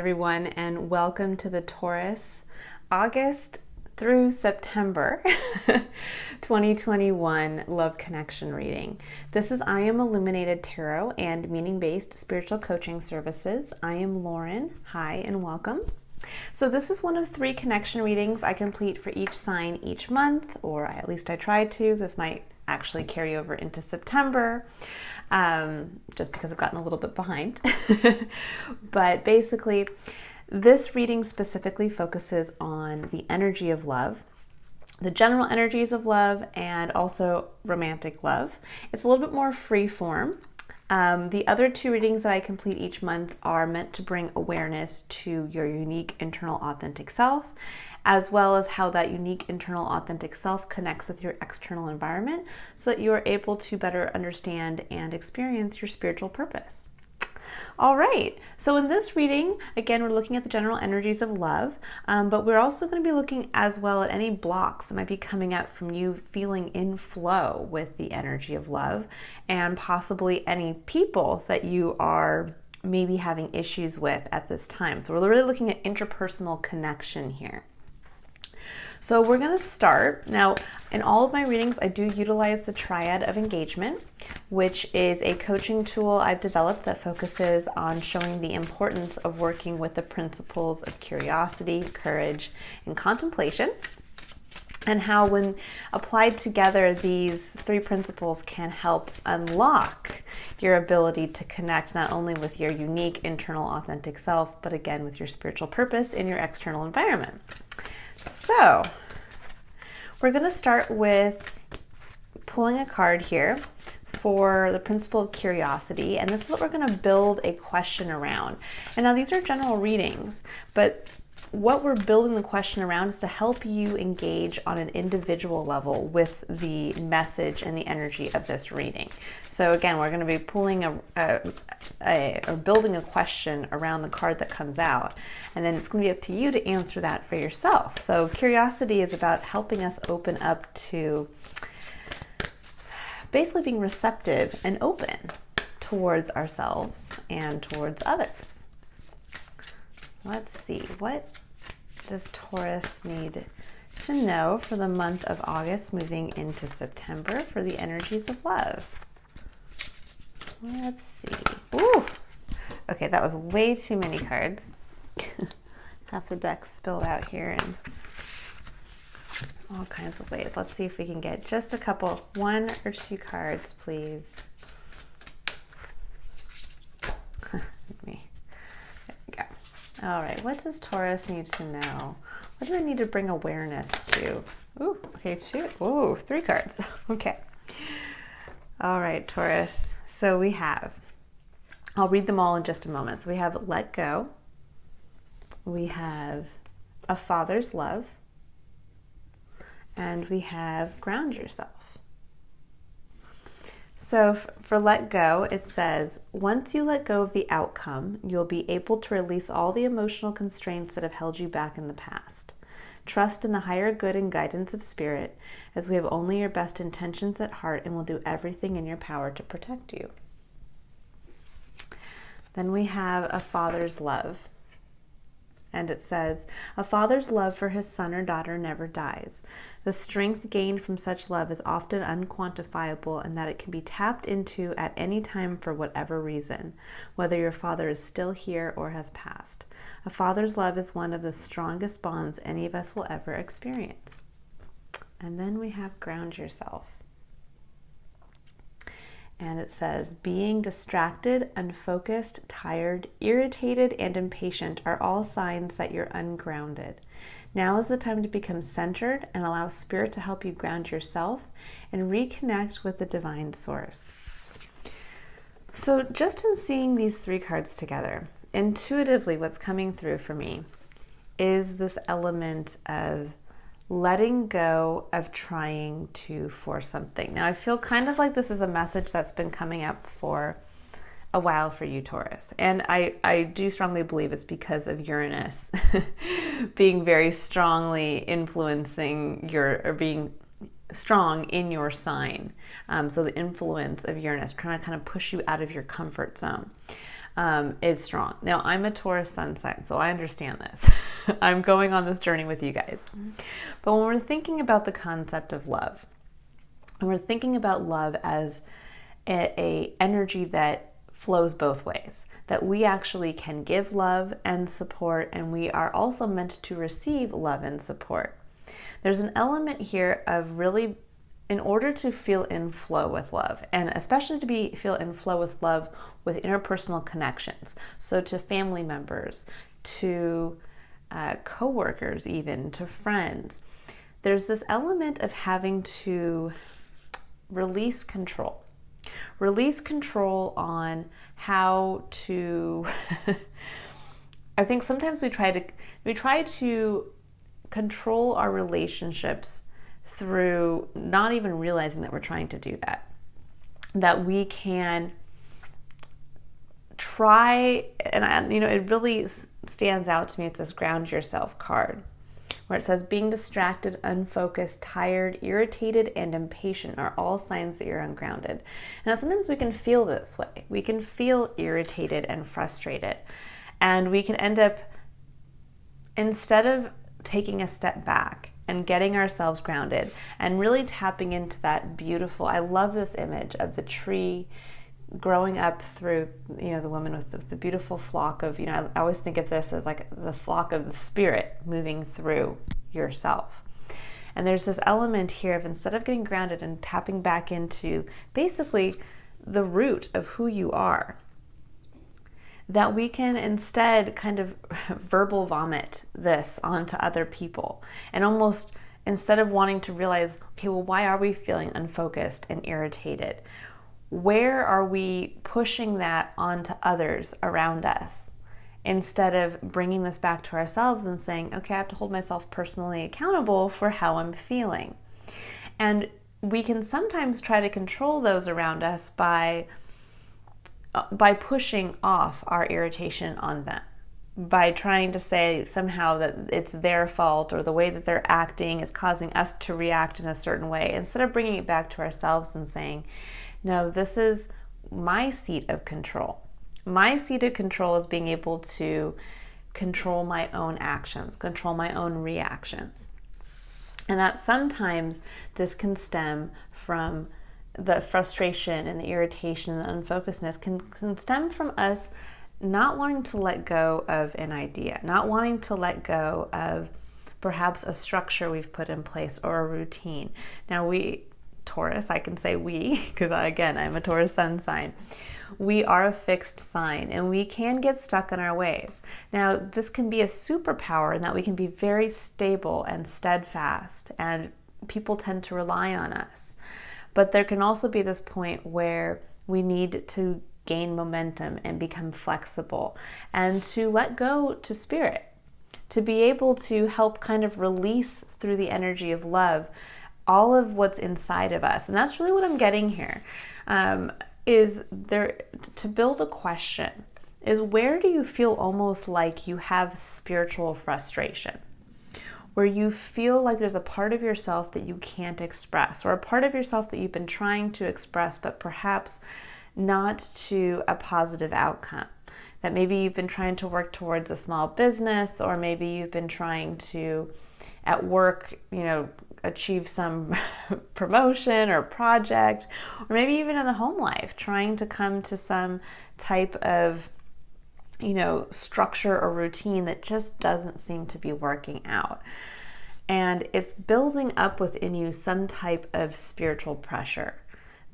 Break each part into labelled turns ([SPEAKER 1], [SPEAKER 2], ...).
[SPEAKER 1] everyone, and welcome to the Taurus August through September 2021 Love Connection reading. This is I Am Illuminated Tarot and Meaning-Based Spiritual Coaching Services. I am Lauren. Hi and welcome. So this is one of 3 connection readings I complete for each sign each month, or at least I try to. This might actually carry over into September, just because I've gotten a little bit behind. But basically, this reading specifically focuses on the energy of love, the general energies of love, and also romantic love. It's a little bit more free form. The other 2 readings that I complete each month are meant to bring awareness to your unique internal authentic self, as well as how that unique internal authentic self connects with your external environment so that you are able to better understand and experience your spiritual purpose. All right, so in this reading, again, we're looking at the general energies of love, but we're also going to be looking as well at any blocks that might be coming up from you feeling in flow with the energy of love, and possibly any people that you are maybe having issues with at this time. So we're really looking at interpersonal connection here. So we're going to start. Now, in all of my readings, I do utilize the Triad of Engagement, which is a coaching tool I've developed that focuses on showing the importance of working with the principles of curiosity, courage, and contemplation, and how when applied together, these 3 principles can help unlock your ability to connect not only with your unique internal authentic self, but again with your spiritual purpose in your external environment. So we're going to start with pulling a card here for the principle of curiosity, and this is what we're going to build a question around. And now these are general readings, but what we're building the question around is to help you engage on an individual level with the message and the energy of this reading. So again, we're going to be pulling or building a question around the card that comes out, and then it's going to be up to you to answer that for yourself. So curiosity is about helping us open up to basically being receptive and open towards ourselves and towards others. Let's see, what does Taurus need to know for the month of August moving into September for the energies of love? Let's see. Ooh, okay, that was way too many cards. Half the deck spilled out here in all kinds of ways. Let's see if we can get just a couple, 1 or 2 cards, please. All right, what does Taurus need to know? What do I need to bring awareness to? Ooh, okay, 2. Ooh, 3 cards. Okay. All right, Taurus. So we have, I'll read them all in just a moment. So we have let go. We have a father's love. And we have ground yourself. So for let go, it says, once you let go of the outcome, you'll be able to release all the emotional constraints that have held you back in the past. Trust in the higher good and guidance of spirit, as we have only your best intentions at heart and will do everything in your power to protect you. Then we have a father's love. And it says, a father's love for his son or daughter never dies. The strength gained from such love is often unquantifiable, and that it can be tapped into at any time for whatever reason, whether your father is still here or has passed. A father's love is one of the strongest bonds any of us will ever experience. And then we have ground yourself. And it says, being distracted, unfocused, tired, irritated, and impatient are all signs that you're ungrounded. Now is the time to become centered and allow spirit to help you ground yourself and reconnect with the divine source. So just in seeing these 3 cards together, intuitively what's coming through for me is this element of letting go of trying to force something. Now I feel kind of like this is a message that's been coming up for a while for you, Taurus. And I do strongly believe it's because of Uranus being very strongly influencing or being strong in your sign. So the influence of Uranus trying to kind of push you out of your comfort zone. is strong. Now, I'm a Taurus sun sign, so I understand this. I'm going on this journey with you guys. But when we're thinking about the concept of love, and we're thinking about love as a energy that flows both ways, that we actually can give love and support, and we are also meant to receive love and support. There's an element here of really, in order to feel in flow with love, and especially to feel in flow with love with interpersonal connections, so to family members, to co-workers, even to friends, there's this element of having to release control on how to I think sometimes we try to control our relationships through not even realizing that we're trying to do that we can try, and it really stands out to me with this ground yourself card, where it says being distracted, unfocused, tired, irritated, and impatient are all signs that you're ungrounded. Now, sometimes we can feel this way. We can feel irritated and frustrated, and we can end up, instead of taking a step back and getting ourselves grounded and really tapping into that beautiful, I love this image of the tree growing up through, the woman with the beautiful flock of, I always think of this as like the flock of the spirit moving through yourself. And there's this element here of, instead of getting grounded and tapping back into basically the root of who you are, that we can instead kind of verbal vomit this onto other people, and almost, instead of wanting to realize, okay, well, why are we feeling unfocused and irritated? Where are we pushing that onto others around us, instead of bringing this back to ourselves and saying, okay, I have to hold myself personally accountable for how I'm feeling. And we can sometimes try to control those around us by pushing off our irritation on them, by trying to say somehow that it's their fault, or the way that they're acting is causing us to react in a certain way, instead of bringing it back to ourselves and saying, no, this is my seat of control. My seat of control is being able to control my own actions, control my own reactions. And that sometimes this can stem from the frustration and the irritation and the unfocusedness can stem from us not wanting to let go of an idea, not wanting to let go of perhaps a structure we've put in place or a routine. Now, Taurus, I can say we, because again, I'm a Taurus sun sign. We are a fixed sign, and we can get stuck in our ways. Now, this can be a superpower in that we can be very stable and steadfast, and people tend to rely on us. But there can also be this point where we need to gain momentum and become flexible, and to let go to spirit, to be able to help kind of release through the energy of love all of what's inside of us. And that's really what I'm getting here, is there to build a question, is where do you feel almost like you have spiritual frustration, where you feel like there's a part of yourself that you can't express, or a part of yourself that you've been trying to express, but perhaps not to a positive outcome. That maybe you've been trying to work towards a small business, or maybe you've been trying to, at work, achieve some promotion or project, or maybe even in the home life, trying to come to some type of, structure or routine that just doesn't seem to be working out. And it's building up within you some type of spiritual pressure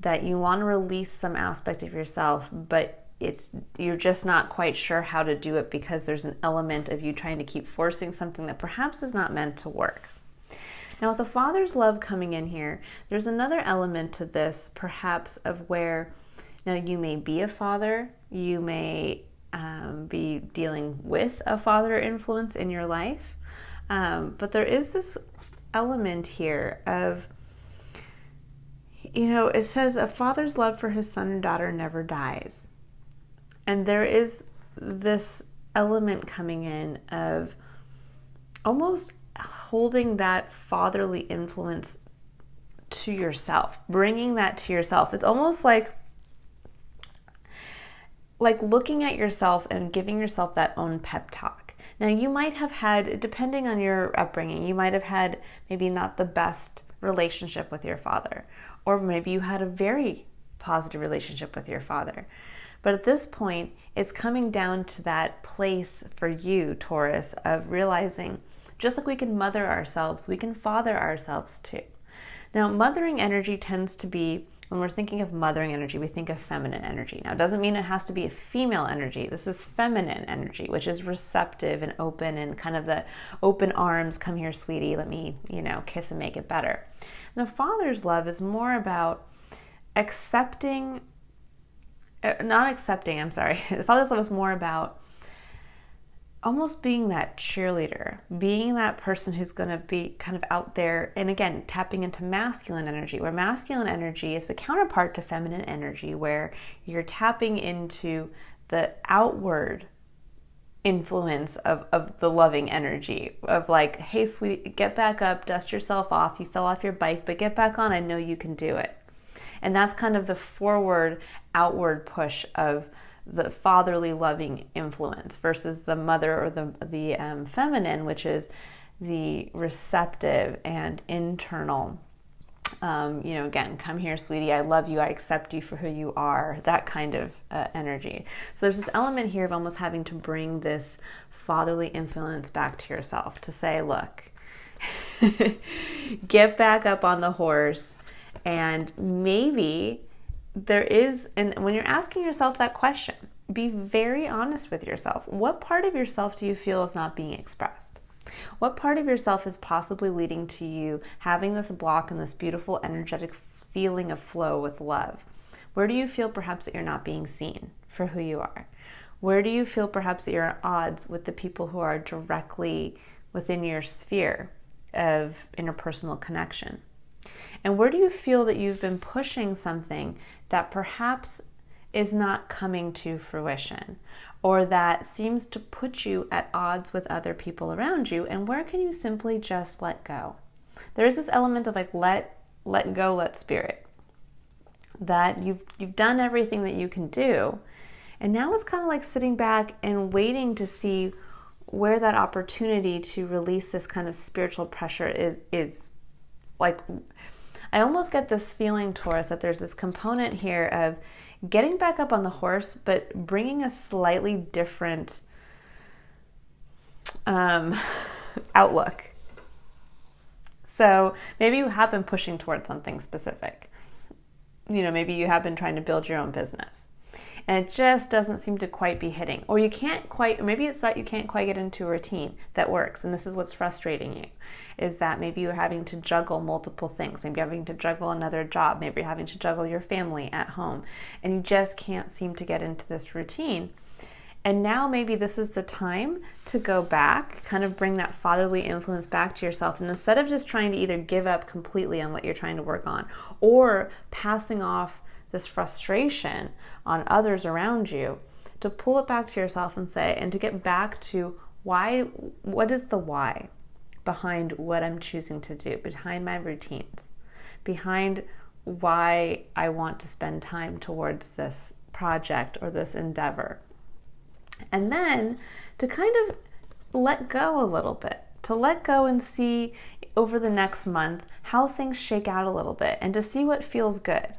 [SPEAKER 1] that you want to release some aspect of yourself, but you're just not quite sure how to do it, because there's an element of you trying to keep forcing something that perhaps is not meant to work. Now, with the Father's love coming in here, there's another element to this, perhaps, of where, you may be a father, you may be dealing with a father influence in your life, but there is this element here of, it says a father's love for his son or daughter never dies. And there is this element coming in of almost holding that fatherly influence to yourself, bringing that to yourself. It's almost like like looking at yourself and giving yourself that own pep talk. Now, you might have had, depending on your upbringing, you might have had maybe not the best relationship with your father, or maybe you had a very positive relationship with your father. But at this point, it's coming down to that place for you, Taurus, of realizing just like we can mother ourselves, we can father ourselves too. Now, mothering energy tends to be, when we're thinking of mothering energy, we think of feminine energy. Now, it doesn't mean it has to be a female energy. This is feminine energy, which is receptive and open, and kind of the open arms, come here, sweetie, let me, kiss and make it better. And the father's love is more about the father's love is more about almost being that cheerleader, being that person who's going to be kind of out there, and again, tapping into masculine energy, where masculine energy is the counterpart to feminine energy, where you're tapping into the outward influence of the loving energy of like, hey, sweetie, get back up, dust yourself off, you fell off your bike, but get back on, I know you can do it. And that's kind of the forward, outward push of the fatherly loving influence versus the mother or the feminine, which is the receptive and internal, again, come here, sweetie, I love you, I accept you for who you are, that kind of energy. So there's this element here of almost having to bring this fatherly influence back to yourself, to say, look, get back up on the horse. And maybe there is, and when you're asking yourself that question, be very honest with yourself. What part of yourself do you feel is not being expressed? What part of yourself is possibly leading to you having this block and this beautiful energetic feeling of flow with love? Where do you feel perhaps that you're not being seen for who you are? Where do you feel perhaps that you're at odds with the people who are directly within your sphere of interpersonal connection? And where do you feel that you've been pushing something that perhaps is not coming to fruition, or that seems to put you at odds with other people around you? And where can you simply just let go? There is this element of like let go, let spirit. That you've done everything that you can do, and now it's kind of like sitting back and waiting to see where that opportunity to release this kind of spiritual pressure is. Like, I almost get this feeling, Taurus, that there's this component here of getting back up on the horse, but bringing a slightly different outlook. So maybe you have been pushing towards something specific. Maybe you have been trying to build your own business, and it just doesn't seem to quite be hitting. Or maybe it's that you can't quite get into a routine that works, and this is what's frustrating you, is that maybe you're having to juggle multiple things. Maybe you're having to juggle another job. Maybe you're having to juggle your family at home, and you just can't seem to get into this routine. And now maybe this is the time to go back, kind of bring that fatherly influence back to yourself. And instead of just trying to either give up completely on what you're trying to work on, or passing off this frustration on others around you, to pull it back to yourself and say, and to get back to what is the why behind what I'm choosing to do, behind my routines, behind why I want to spend time towards this project or this endeavor. And then to kind of let go a little bit, to let go and see over the next month how things shake out a little bit, and to see what feels good.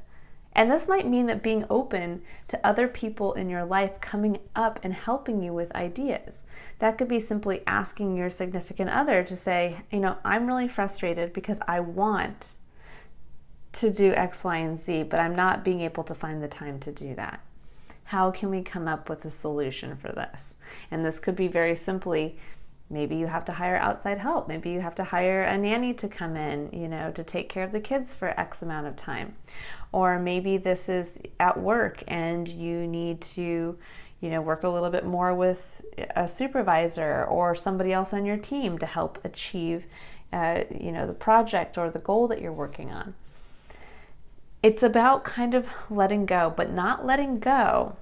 [SPEAKER 1] And this might mean that being open to other people in your life coming up and helping you with ideas. That could be simply asking your significant other to say, I'm really frustrated because I want to do X, Y, and Z, but I'm not being able to find the time to do that. How can we come up with a solution for this? And this could be very simply, maybe you have to hire outside help. Maybe you have to hire a nanny to come in, to take care of the kids for X amount of time. Or maybe this is at work and you need to, work a little bit more with a supervisor or somebody else on your team to help achieve, the project or the goal that you're working on. It's about kind of letting go, but not letting go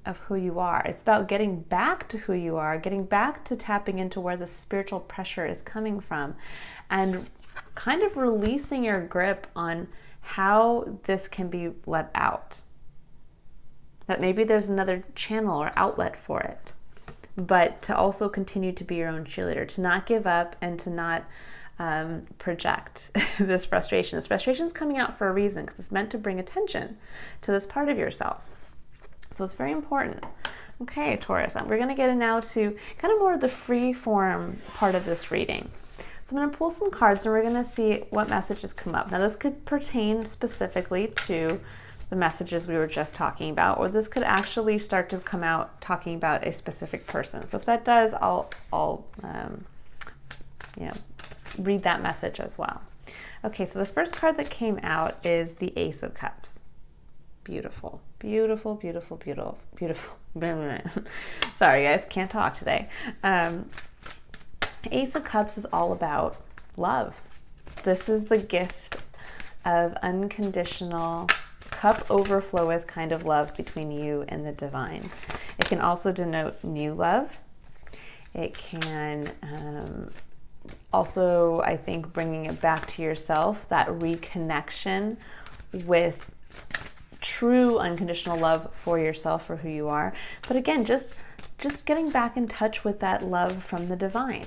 [SPEAKER 1] of who you are. It's about getting back to who you are, getting back to tapping into where the spiritual pressure is coming from, and kind of releasing your grip on how this can be let out. that maybe there's another channel or outlet for it, but to also continue to be your own cheerleader, to not give up and to not project this frustration. This frustration is coming out for a reason, because it's meant to bring attention to this part of yourself. So it's very important. Okay, Taurus, we're going to get in now to kind of more of the free form part of this reading. So I'm going to pull some cards and we're going to see what messages come up. Now this could pertain specifically to the messages we were just talking about, or this could actually start to come out talking about a specific person. So if that does, I'll read that message as well. Okay, so the first card that came out is the Ace of Cups. Beautiful, beautiful, beautiful, beautiful, beautiful. Sorry guys, can't talk today. Ace of Cups is all about love. This is the gift of unconditional, cup overfloweth kind of love between you and the divine. It can also denote new love. It can also, I think, bringing it back to yourself, that reconnection with true unconditional love for yourself, for who you are. But again, just getting back in touch with that love from the divine,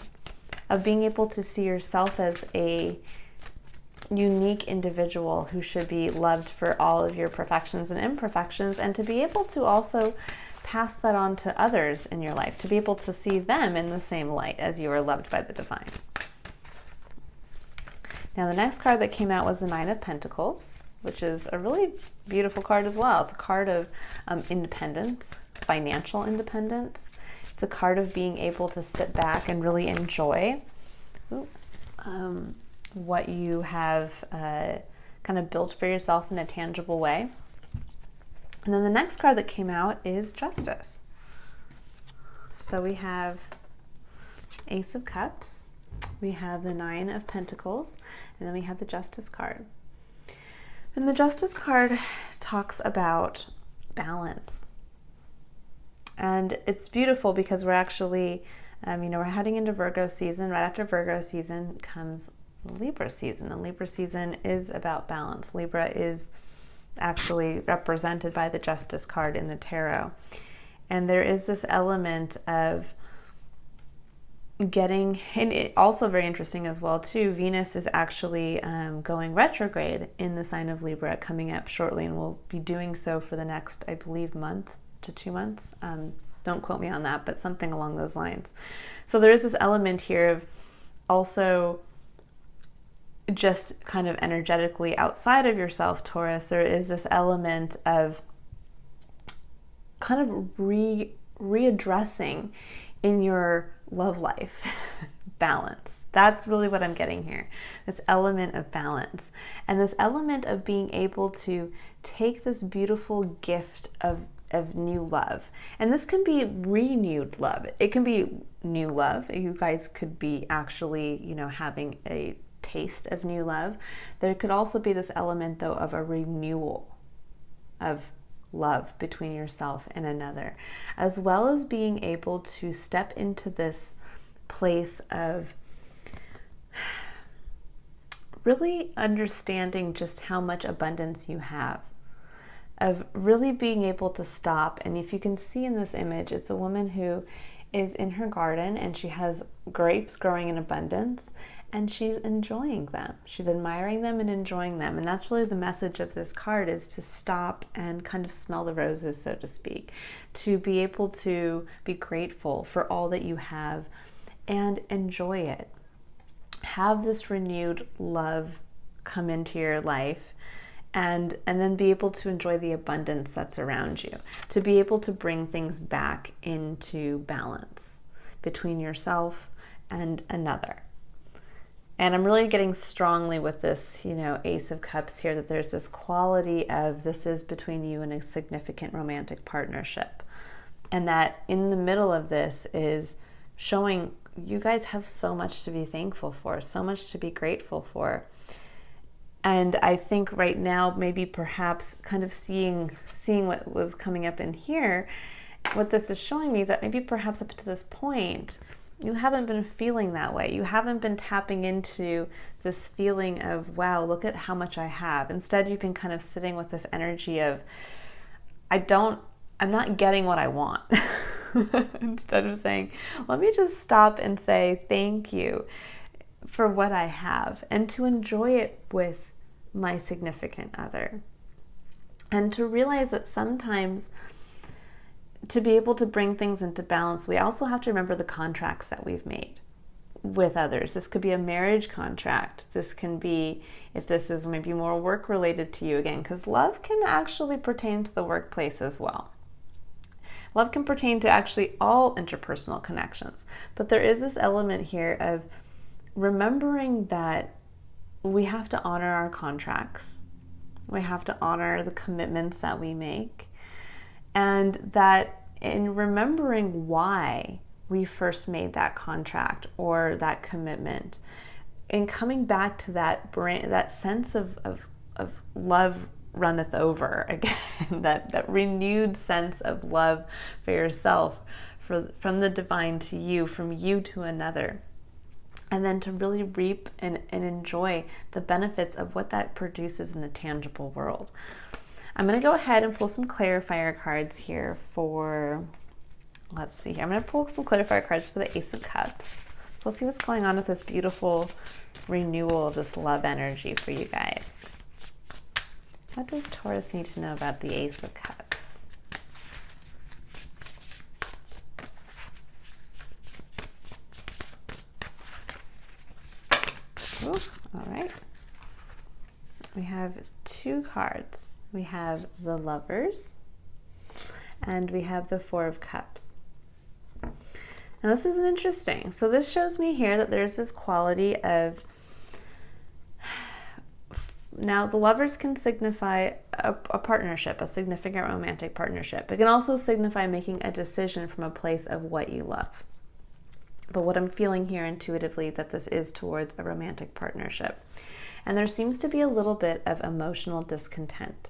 [SPEAKER 1] of being able to see yourself as a unique individual who should be loved for all of your perfections and imperfections, and to be able to also pass that on to others in your life, to be able to see them in the same light as you are loved by the divine. Now the next card that came out was the Nine of Pentacles, which is a really beautiful card as well. It's a card of independence, financial independence. It's a card of being able to sit back and really enjoy what you have kind of built for yourself in a tangible way. And then the next card that came out is Justice. So we have Ace of Cups, we have the Nine of Pentacles, and then we have the Justice card. And the Justice card talks about balance. And it's beautiful because we're actually, we're heading into Virgo season. Right after Virgo season comes Libra season, and Libra season is about balance. Libra is actually represented by the Justice card in the tarot. And there is this element of getting, and it also very interesting as well too, Venus is actually going retrograde in the sign of Libra coming up shortly, and will be doing so for the next, I believe, month to 2 months. Don't quote me on that, but something along those lines. So there is this element here of also just kind of energetically outside of yourself, Taurus, there is this element of kind of readdressing in your love life balance. That's really what I'm getting here. This element of balance, and this element of being able to take this beautiful gift of new love. And this can be renewed love. It can be new love. You guys could be actually, having a taste of new love. There could also be this element though of a renewal of love between yourself and another, as well as being able to step into this place of really understanding just how much abundance you have, of really being able to stop. And if you can see in this image, it's a woman who is in her garden and she has grapes growing in abundance, and she's enjoying them. She's admiring them and enjoying them. And that's really the message of this card, is to stop and kind of smell the roses, so to speak, to be able to be grateful for all that you have and enjoy it. Have this renewed love come into your life, and then be able to enjoy the abundance that's around you, to be able to bring things back into balance between yourself and another. And I'm really getting strongly with this, Ace of Cups here, that there's this quality of this is between you and a significant romantic partnership. And that in the middle of this is showing you guys have so much to be thankful for, so much to be grateful for. And I think right now, maybe perhaps kind of seeing what was coming up in here, what this is showing me is that maybe perhaps up to this point, you haven't been feeling that way. You haven't been tapping into this feeling of, wow, look at how much I have. Instead, you've been kind of sitting with this energy of, I don't I'm not getting what I want. Instead of saying, let me just stop and say thank you for what I have, and to enjoy it with my significant other. And to realize that sometimes to be able to bring things into balance, we also have to remember the contracts that we've made with others. This could be a marriage contract. This can be, if this is maybe more work related to you again, because love can actually pertain to the workplace as well. Love can pertain to actually all interpersonal connections. But there is this element here of remembering that we have to honor our contracts. We have to honor the commitments that we make. And that in remembering why we first made that contract or that commitment, and coming back to that sense of love runneth over again, that renewed sense of love for yourself, from the divine to you, from you to another. And then to really reap and enjoy the benefits of what that produces in the tangible world. I'm going to go ahead and pull some clarifier cards here for, let's see here. I'm going to pull some clarifier cards for the Ace of Cups. We'll see what's going on with this beautiful renewal of this love energy for you guys. What does Taurus need to know about the Ace of Cups? Ooh, all right. We have two cards. We have the Lovers and we have the Four of Cups. Now this is interesting. So this shows me here that there's this quality of, now the Lovers can signify a partnership, a significant romantic partnership. It can also signify making a decision from a place of what you love. But what I'm feeling here intuitively is that this is towards a romantic partnership. And there seems to be a little bit of emotional discontent,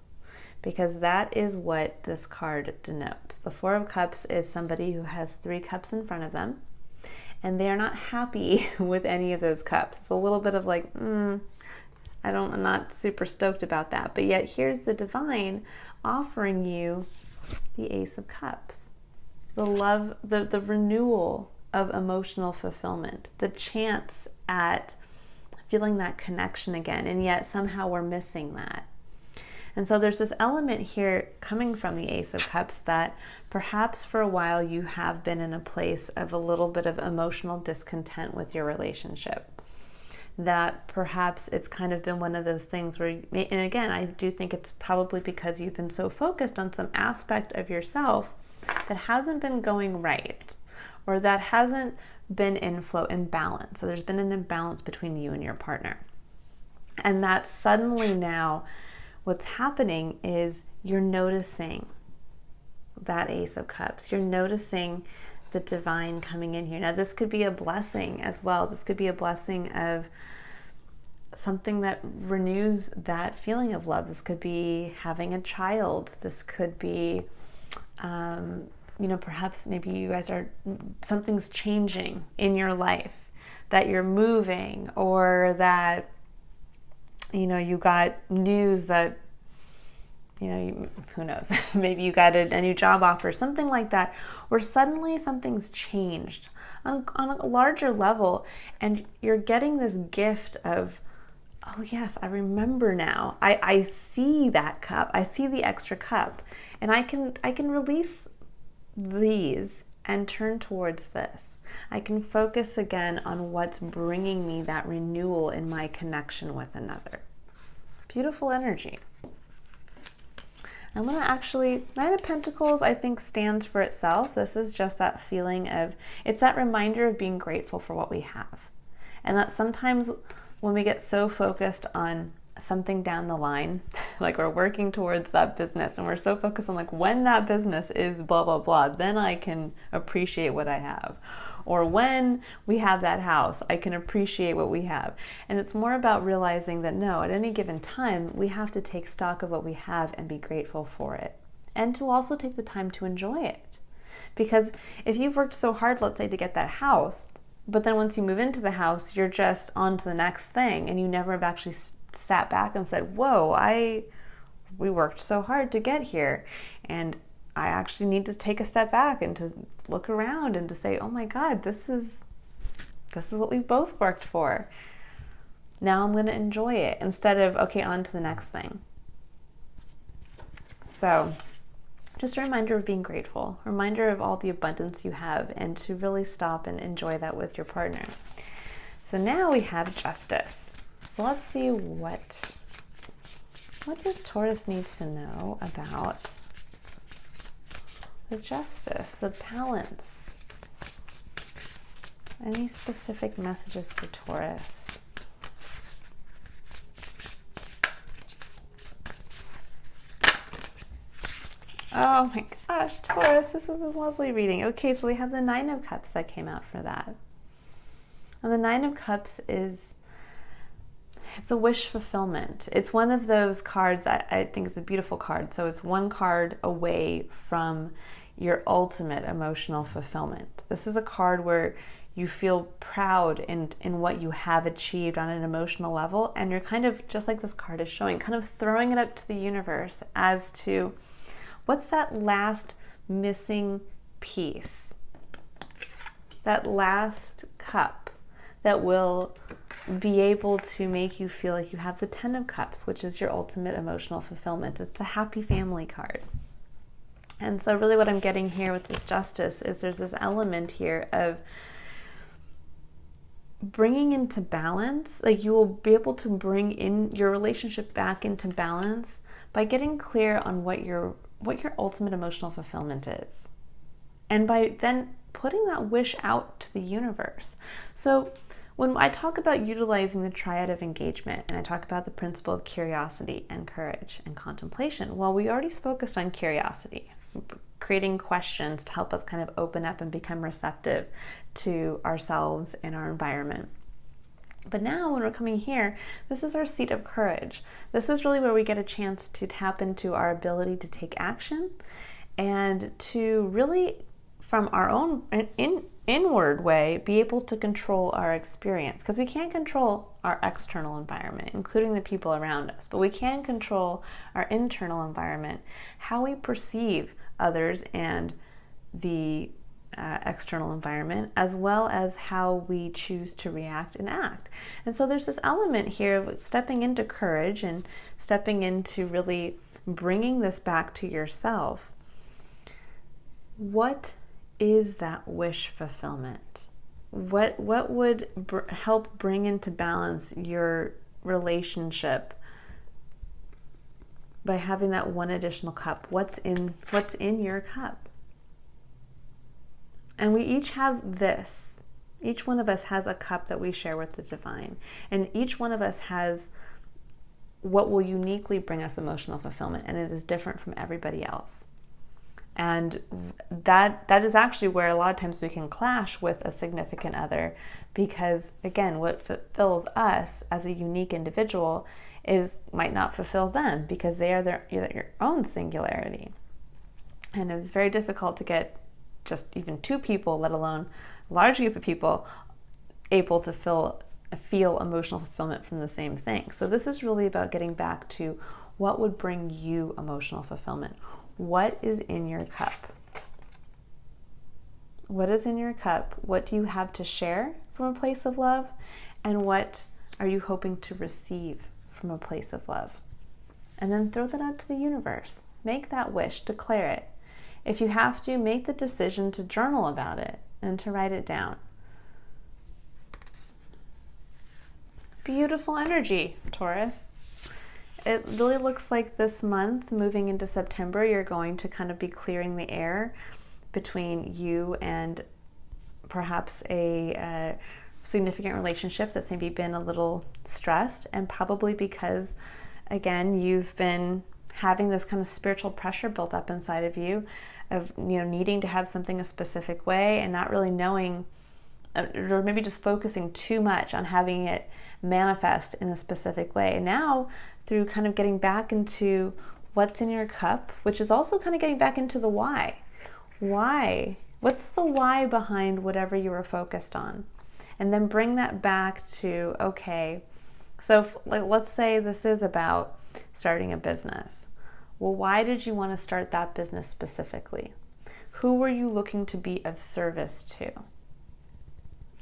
[SPEAKER 1] because that is what this card denotes. The Four of Cups is somebody who has 3 cups in front of them, and they are not happy with any of those cups. It's a little bit of like, I'm not super stoked about that. But yet here's the divine offering you the Ace of Cups. The love, the renewal of emotional fulfillment, the chance at feeling that connection again, and yet somehow we're missing that. And so there's this element here coming from the Ace of Cups that perhaps for a while you have been in a place of a little bit of emotional discontent with your relationship. That perhaps it's kind of been one of those things where, and again, I do think it's probably because you've been so focused on some aspect of yourself that hasn't been going right, or that hasn't been in flow and balance. So there's been an imbalance between you and your partner. And that suddenly now what's happening is you're noticing that Ace of Cups. You're noticing the divine coming in here. Now this could be a blessing as well. This could be a blessing of something that renews that feeling of love. This could be having a child. This could be perhaps maybe you guys something's changing in your life, that you're moving, or that, you got news that, who knows, maybe you got a new job offer, something like that, where suddenly something's changed on a larger level, and you're getting this gift of, oh yes, I remember now. I see that cup. I see the extra cup, and I can release these and turn towards this. I can focus again on what's bringing me that renewal in my connection with another. Beautiful energy. I'm going to actually, Knight of Pentacles, I think, stands for itself. This is just that feeling of, it's that reminder of being grateful for what we have. And that sometimes when we get so focused on something down the line, like we're working towards that business and we're so focused on like, when that business is blah, blah, blah, then I can appreciate what I have. Or when we have that house, I can appreciate what we have. And it's more about realizing that no, at any given time, we have to take stock of what we have and be grateful for it. And to also take the time to enjoy it. Because if you've worked so hard, let's say, to get that house, but then once you move into the house, you're just on to the next thing, and you never have actually sat back and said, whoa, we worked so hard to get here, and I actually need to take a step back and to look around and to say, oh my God, this is what we both worked for. Now I'm going to enjoy it instead of, okay, on to the next thing. So just a reminder of being grateful, a reminder of all the abundance you have, and to really stop and enjoy that with your partner. So now we have justice. So let's see what does Taurus need to know about the justice, the balance? Any specific messages for Taurus? Oh my gosh, Taurus, this is a lovely reading. Okay, so we have the Nine of Cups that came out for that. And the Nine of Cups it's a wish fulfillment. It's one of those cards, I think it's a beautiful card. So it's one card away from your ultimate emotional fulfillment. This is a card where you feel proud in what you have achieved on an emotional level. And you're kind of, just like this card is showing, kind of throwing it up to the universe as to what's that last missing piece, that last cup that will be able to make you feel like you have the Ten of Cups, which is your ultimate emotional fulfillment. It's the happy family card. And so really what I'm getting here with this justice is there's this element here of bringing into balance. Like, you will be able to bring in your relationship back into balance by getting clear on what your ultimate emotional fulfillment is. And by then putting that wish out to the universe. So when I talk about utilizing the Triad of Engagement, and I talk about the principle of curiosity and courage and contemplation, well, we already focused on curiosity, creating questions to help us kind of open up and become receptive to ourselves and our environment. But now when we're coming here, this is our seat of courage. This is really where we get a chance to tap into our ability to take action and to really, from our own inward way, be able to control our experience. Because we can't control our external environment, including the people around us, but we can control our internal environment, how we perceive others and the external environment, as well as how we choose to react and act. And so there's this element here of stepping into courage and stepping into really bringing this back to yourself. What is that wish fulfillment? What would help bring into balance your relationship by having that one additional cup? What's in your cup? And we each have this. Each one of us has a cup that we share with the divine. And each one of us has what will uniquely bring us emotional fulfillment. And it is different from everybody else. And that is actually where a lot of times we can clash with a significant other. Because again, what fulfills us as a unique individual might not fulfill them, because they are their own singularity. And it's very difficult to get just even two people, let alone a large group of people, able to feel emotional fulfillment from the same thing. So this is really about getting back to what would bring you emotional fulfillment. What is in your cup? What is in your cup? What do you have to share from a place of love? And what are you hoping to receive from a place of love? And then throw that out to the universe. Make that wish, declare it. If you have to, make the decision to journal about it and to write it down. Beautiful energy, Taurus. It really looks like this month, moving into September, you're going to kind of be clearing the air between you and perhaps a significant relationship that's maybe been a little stressed, and probably because, again, you've been having this kind of spiritual pressure built up inside of you of, needing to have something a specific way and not really knowing, or maybe just focusing too much on having it manifest in a specific way. And now, through kind of getting back into what's in your cup, which is also kind of getting back into the why. Why? What's the why behind whatever you were focused on? And then bring that back to, okay, so let's say this is about starting a business. Well, why did you want to start that business specifically? Who were you looking to be of service to?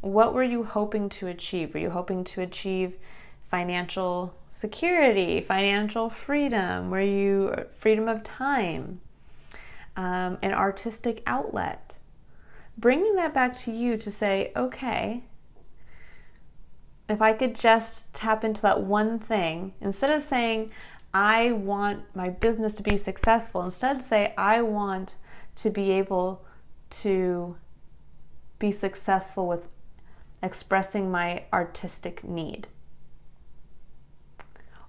[SPEAKER 1] What were you hoping to achieve? Were you hoping to achieve financial security, financial freedom? Were you freedom of time, an artistic outlet? Bringing that back to you to say, okay, if I could just tap into that one thing, instead of saying, I want my business to be successful, instead say, I want to be able to be successful with expressing my artistic need.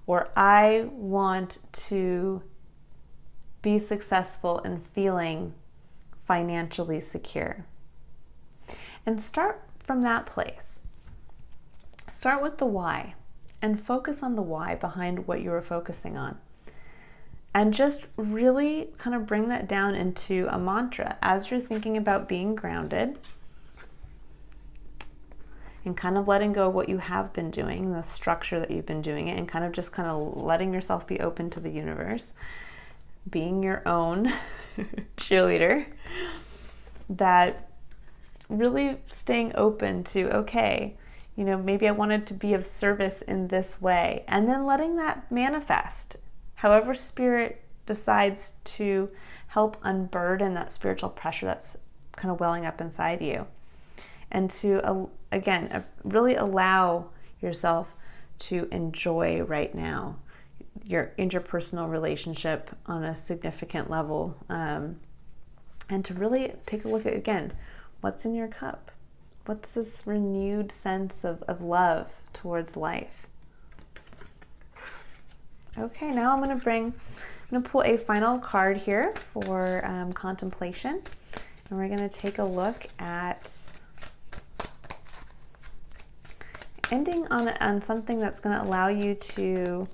[SPEAKER 1] Or I want to be successful in feeling financially secure. And start from that place. Start with the why and focus on the why behind what you are focusing on. And just really kind of bring that down into a mantra as you're thinking about being grounded and kind of letting go of what you have been doing, the structure that you've been doing it, and kind of letting yourself be open to the universe, being your own cheerleader, that really staying open to, okay, maybe I wanted to be of service in this way, and then letting that manifest. However Spirit decides to help unburden that spiritual pressure that's kind of welling up inside you. And to, again, really allow yourself to enjoy right now your interpersonal relationship on a significant level. And to really take a look at, again, what's in your cup? What's this renewed sense of love towards life? Okay, now I'm going to pull a final card here for contemplation. And we're going to take a look at ending on something that's going to allow you to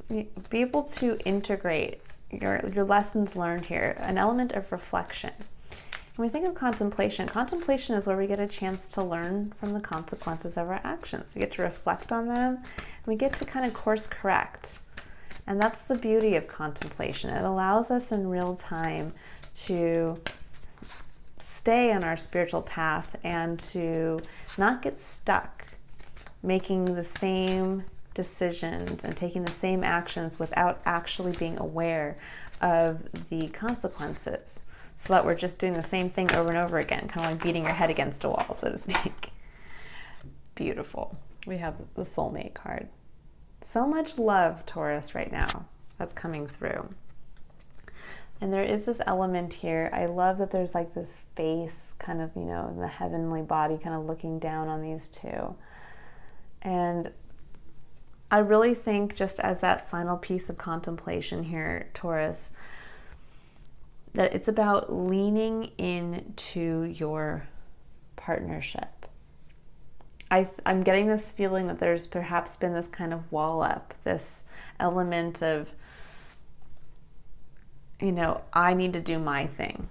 [SPEAKER 1] be able to integrate your lessons learned here, an element of reflection. When we think of contemplation, contemplation is where we get a chance to learn from the consequences of our actions. We get to reflect on them, and we get to kind of course correct. And that's the beauty of contemplation. It allows us in real time to stay on our spiritual path and to not get stuck making the same decisions and taking the same actions without actually being aware of the consequences, so that we're just doing the same thing over and over again, kind of like beating your head against a wall, so to speak. Beautiful. We have the soulmate card. So much love, Taurus, right now that's coming through. And there is this element here. I love that there's like this face kind of, in the heavenly body kind of looking down on these two. And I really think, just as that final piece of contemplation here, Taurus, that it's about leaning into your partnership. I'm getting this feeling that there's perhaps been this kind of wall up, this element of, I need to do my thing.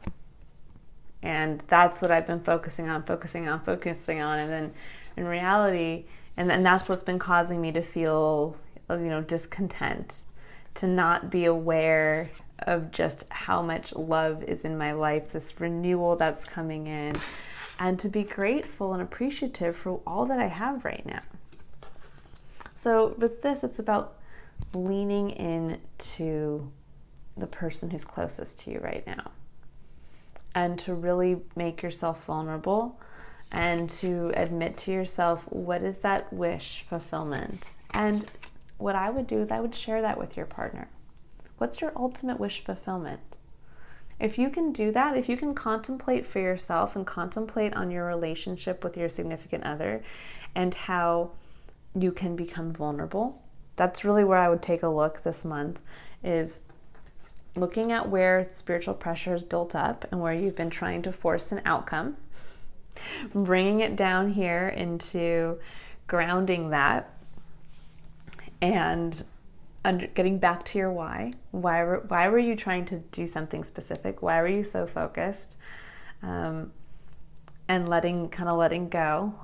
[SPEAKER 1] And that's what I've been focusing on. And then in reality, and that's what's been causing me to feel, discontent, to not be aware of just how much love is in my life, this renewal that's coming in, and to be grateful and appreciative for all that I have right now. So with this, it's about leaning into the person who's closest to you right now, and to really make yourself vulnerable, and to admit to yourself, what is that wish fulfillment? And what I would do is I would share that with your partner. What's your ultimate wish fulfillment? If you can do that, if you can contemplate for yourself and contemplate on your relationship with your significant other and how you can become vulnerable, that's really where I would take a look this month, is looking at where spiritual pressure is built up and where you've been trying to force an outcome, bringing it down here into grounding that, and getting back to your why. Why were you trying to do something specific? Why were you so focused? And letting go,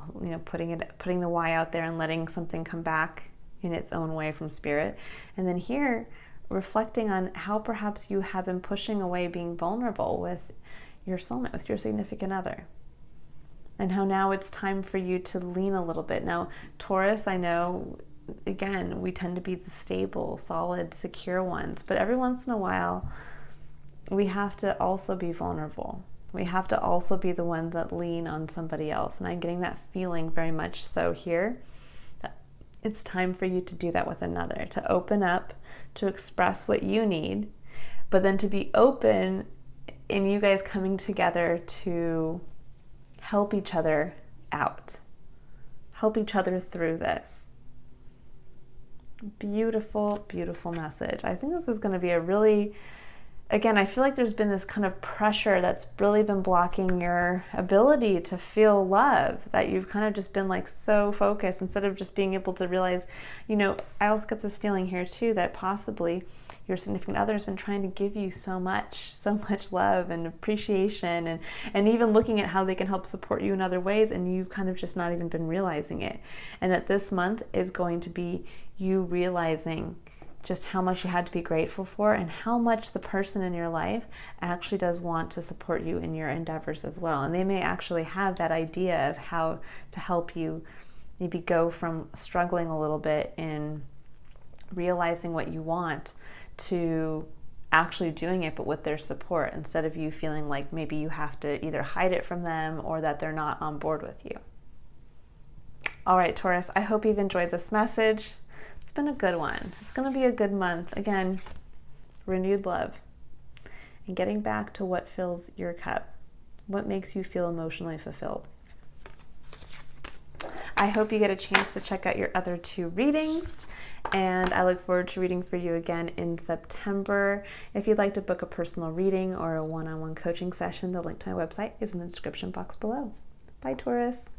[SPEAKER 1] putting the why out there and letting something come back in its own way from spirit. And then here, reflecting on how perhaps you have been pushing away being vulnerable with your soulmate, with your significant other. And how now it's time for you to lean a little bit. Now, Taurus, I know, again, we tend to be the stable, solid, secure ones, but every once in a while, we have to also be vulnerable. We have to also be the ones that lean on somebody else. And I'm getting that feeling very much so here. It's time for you to do that with another, to open up, to express what you need, but then to be open in you guys coming together to help each other out, help each other through this. Beautiful, beautiful message. I think this is going to be a really, again, I feel like there's been this kind of pressure that's really been blocking your ability to feel love, that you've kind of just been like so focused instead of just being able to realize, I also get this feeling here too that possibly your significant other has been trying to give you so much love and appreciation and even looking at how they can help support you in other ways, and you've kind of just not even been realizing it. And that this month is going to be you realizing just how much you had to be grateful for and how much the person in your life actually does want to support you in your endeavors as well. And they may actually have that idea of how to help you maybe go from struggling a little bit in realizing what you want to actually doing it, but with their support, instead of you feeling like maybe you have to either hide it from them or that they're not on board with you. All right, Taurus, I hope you've enjoyed this message. It's been a good one. It's going to be a good month. Again, renewed love and getting back to what fills your cup, what makes you feel emotionally fulfilled. I hope you get a chance to check out your other two readings, and I look forward to reading for you again in September. If you'd like to book a personal reading or a one-on-one coaching session, the link to my website is in the description box below. Bye, Taurus.